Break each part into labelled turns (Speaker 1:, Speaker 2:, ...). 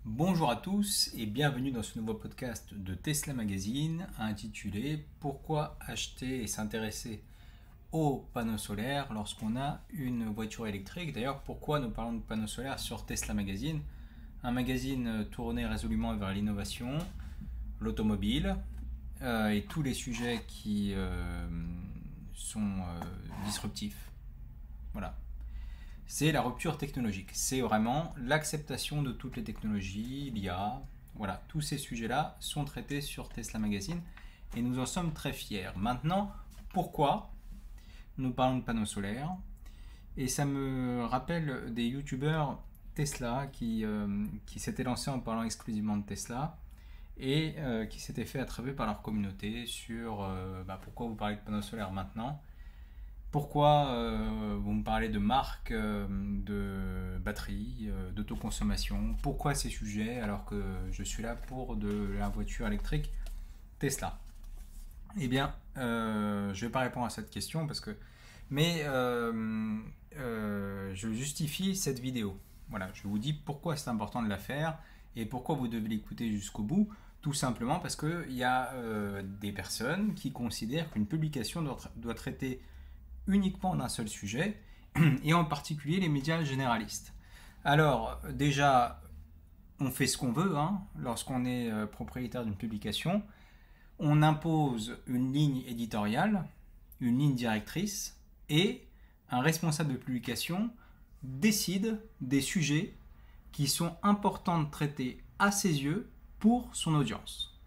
Speaker 1: Bonjour à tous et bienvenue dans ce nouveau podcast de Tesla Magazine intitulé Pourquoi acheter et s'intéresser aux panneaux solaires lorsqu'on a une voiture électrique. D'ailleurs, pourquoi nous parlons de panneaux solaires sur Tesla Magazine, un magazine tourné résolument vers l'innovation, l'automobile et tous les sujets qui sont disruptifs. Voilà. C'est la rupture technologique. C'est vraiment l'acceptation de toutes les technologies, l'IA. Voilà, tous ces sujets-là sont traités sur Tesla Magazine et nous en sommes très fiers. Maintenant, pourquoi nous parlons de panneaux solaires? Et ça me rappelle des youtubeurs Tesla qui s'étaient lancés en parlant exclusivement de Tesla et qui s'étaient fait attraper par leur communauté sur pourquoi vous parlez de panneaux solaires maintenant. Pourquoi vous me parlez de marque, de batterie, d'autoconsommation? Pourquoi ces sujets alors que je suis là pour de la voiture électrique Tesla? Eh bien, je ne vais pas répondre à cette question mais je justifie cette vidéo. Voilà, je vous dis pourquoi c'est important de la faire et pourquoi vous devez l'écouter jusqu'au bout. Tout simplement parce qu'il y a des personnes qui considèrent qu'une publication doit traiter uniquement d'un seul sujet, et en particulier les médias généralistes. Alors, déjà, on fait ce qu'on veut, lorsqu'on est propriétaire d'une publication. On impose une ligne éditoriale, une ligne directrice, et un responsable de publication décide des sujets qui sont importants de traiter à ses yeux pour son audience.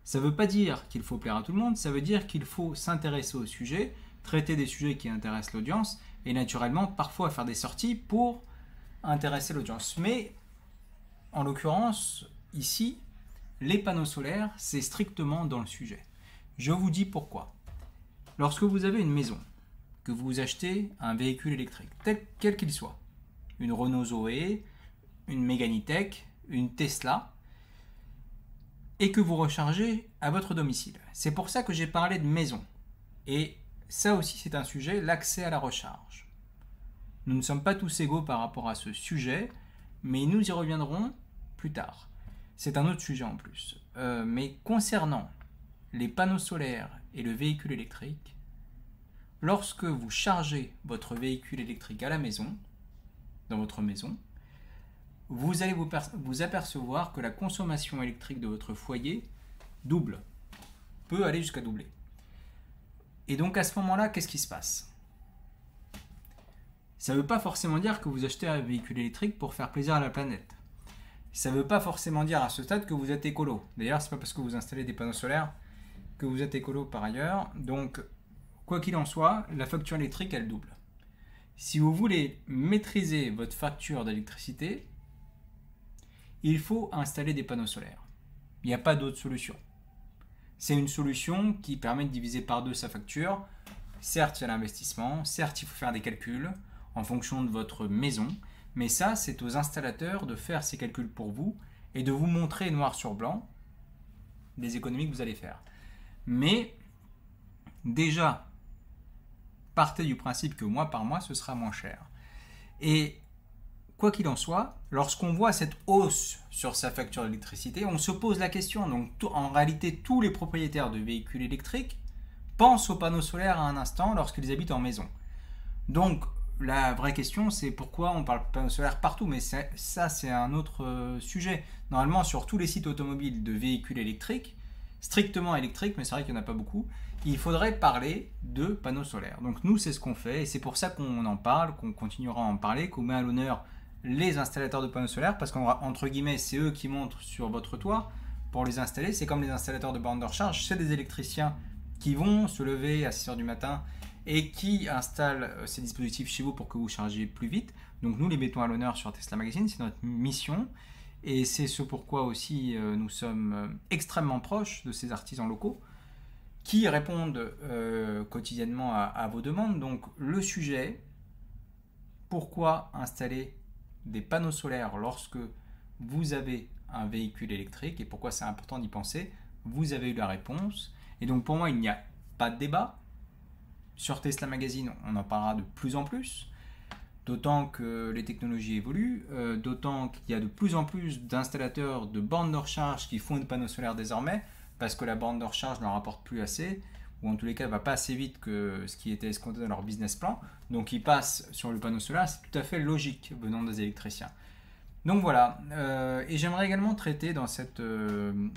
Speaker 1: Ça ne veut pas dire qu'il faut plaire à tout le monde, ça veut dire qu'il faut s'intéresser au sujet, traiter des sujets qui intéressent l'audience et naturellement parfois faire des sorties pour intéresser l'audience. Mais en l'occurrence, ici, les panneaux solaires, c'est strictement dans le sujet. Je vous dis pourquoi. Lorsque vous avez une maison, que vous achetez un véhicule électrique, quel qu'il soit, une Renault Zoé, une Mégane E-Tech, une Tesla, et que vous rechargez à votre domicile. C'est pour ça que j'ai parlé de maison. Et ça aussi, c'est un sujet, l'accès à la recharge. Nous ne sommes pas tous égaux par rapport à ce sujet, mais nous y reviendrons plus tard. C'est un autre sujet en plus. Mais concernant les panneaux solaires et le véhicule électrique, lorsque vous chargez votre véhicule électrique à la maison, dans votre maison, vous allez vous apercevoir que la consommation électrique de votre foyer double, peut aller jusqu'à doubler. Et donc à ce moment-là, qu'est-ce qui se passe? Ça ne veut pas forcément dire que vous achetez un véhicule électrique pour faire plaisir à la planète. Ça ne veut pas forcément dire à ce stade que vous êtes écolo. D'ailleurs, ce n'est pas parce que vous installez des panneaux solaires que vous êtes écolo par ailleurs. Donc, quoi qu'il en soit, la facture électrique, elle double. Si vous voulez maîtriser votre facture d'électricité, il faut installer des panneaux solaires. Il n'y a pas d'autre solution. C'est une solution qui permet de diviser par deux sa facture. Certes, il y a l'investissement, certes, il faut faire des calculs en fonction de votre maison, mais ça, c'est aux installateurs de faire ces calculs pour vous et de vous montrer noir sur blanc les économies que vous allez faire. Mais déjà, partez du principe que mois par mois, ce sera moins cher. Et quoi qu'il en soit, lorsqu'on voit cette hausse sur sa facture d'électricité, on se pose la question. Donc, en réalité, tous les propriétaires de véhicules électriques pensent aux panneaux solaires à un instant lorsqu'ils habitent en maison. Donc, la vraie question, c'est pourquoi on parle de panneaux solaires partout. Mais ça, c'est un autre sujet. Normalement, sur tous les sites automobiles de véhicules électriques, strictement électriques, mais c'est vrai qu'il n'y en a pas beaucoup, il faudrait parler de panneaux solaires. Donc, nous, c'est ce qu'on fait et c'est pour ça qu'on en parle, qu'on continuera à en parler, qu'on met à l'honneur les installateurs de panneaux solaires, parce qu'entre guillemets, c'est eux qui montent sur votre toit pour les installer. C'est comme les installateurs de bornes de recharge, c'est des électriciens qui vont se lever à 6 h du matin et qui installent ces dispositifs chez vous pour que vous chargiez plus vite. Donc nous les mettons à l'honneur sur Tesla Magazine, c'est notre mission, et c'est ce pourquoi aussi nous sommes extrêmement proches de ces artisans locaux qui répondent quotidiennement à vos demandes. Donc le sujet, pourquoi installer des panneaux solaires lorsque vous avez un véhicule électrique et pourquoi c'est important d'y penser, vous avez eu la réponse. Et donc pour moi, il n'y a pas de débat. Sur Tesla Magazine, on en parlera de plus en plus. d'autant que les technologies évoluent, d'autant qu'il y a de plus en plus d'installateurs de bornes de recharge qui font des panneaux solaires désormais, parce que la borne de recharge ne leur rapporte plus assez, ou en tous les cas ne va pas assez vite que ce qui était escompté dans leur business plan, donc ils passent sur le panneau solaire, c'est tout à fait logique venant des électriciens. Donc voilà, et j'aimerais également traiter dans cette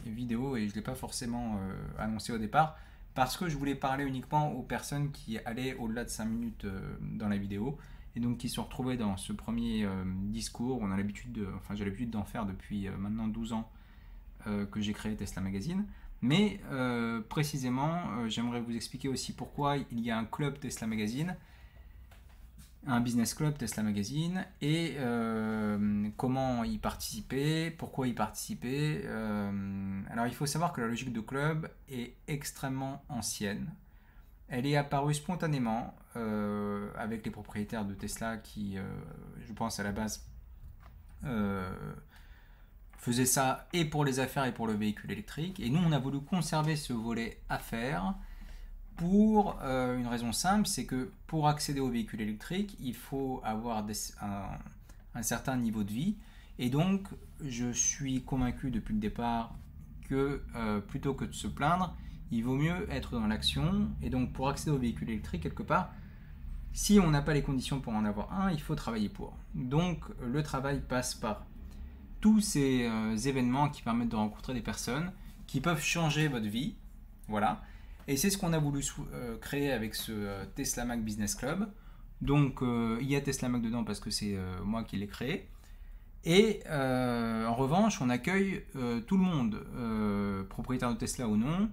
Speaker 1: vidéo, et je ne l'ai pas forcément annoncé au départ, parce que je voulais parler uniquement aux personnes qui allaient au-delà de 5 minutes dans la vidéo, et donc qui se sont retrouvées dans ce premier discours. On a l'habitude j'ai l'habitude d'en faire depuis maintenant 12 ans que j'ai créé Tesla Magazine. Mais précisément, j'aimerais vous expliquer aussi pourquoi il y a un club Tesla Magazine, un business club Tesla Magazine, et comment y participer, pourquoi y participer. Alors il faut savoir que la logique de club est extrêmement ancienne. Elle est apparue spontanément avec les propriétaires de Tesla qui, je pense à la base, faisaient ça et pour les affaires et pour le véhicule électrique. Et nous, on a voulu conserver ce volet affaires pour une raison simple, c'est que pour accéder au véhicule électrique, il faut avoir un certain niveau de vie. Et donc, je suis convaincu depuis le départ que plutôt que de se plaindre, il vaut mieux être dans l'action. Et donc, pour accéder au véhicule électrique, quelque part, si on n'a pas les conditions pour en avoir un, il faut travailler pour. Donc, le travail passe par tous ces événements qui permettent de rencontrer des personnes qui peuvent changer votre vie. Voilà. Et c'est ce qu'on a voulu créer avec ce Tesla Mag Business Club. Donc, il y a Tesla Mag dedans parce que c'est moi qui l'ai créé. Et en revanche, on accueille tout le monde, propriétaire de Tesla ou non,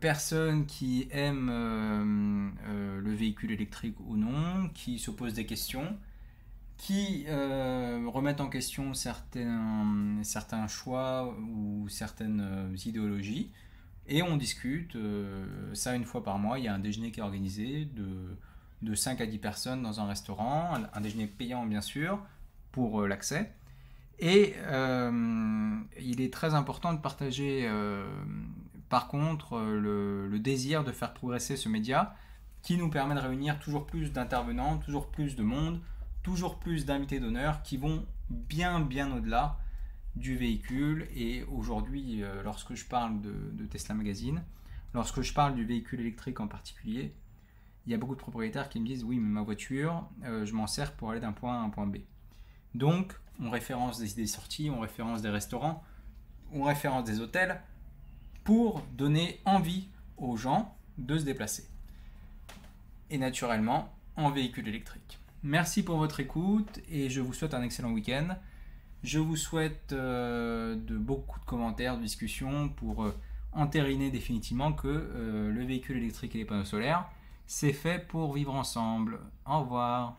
Speaker 1: personnes qui aiment le véhicule électrique ou non, qui se posent des questions, qui remettent en question certains choix ou certaines idéologies. Et on discute, ça une fois par mois, il y a un déjeuner qui est organisé de 5 à 10 personnes dans un restaurant, un déjeuner payant bien sûr, pour l'accès. Et il est très important de partager par contre le désir de faire progresser ce média qui nous permet de réunir toujours plus d'intervenants, toujours plus de monde, toujours plus d'invités d'honneur qui vont bien au-delà du véhicule. Et aujourd'hui, lorsque je parle de Tesla Magazine, lorsque je parle du véhicule électrique en particulier, il y a beaucoup de propriétaires qui me disent oui, mais ma voiture, je m'en sers pour aller d'un point A à un point B. Donc, on référence des idées sorties, on référence des restaurants, on référence des hôtels pour donner envie aux gens de se déplacer. Et naturellement, en véhicule électrique. Merci pour votre écoute et je vous souhaite un excellent week-end. Je vous souhaite de beaucoup de commentaires, de discussions pour entériner définitivement que le véhicule électrique et les panneaux solaires, c'est fait pour vivre ensemble. Au revoir.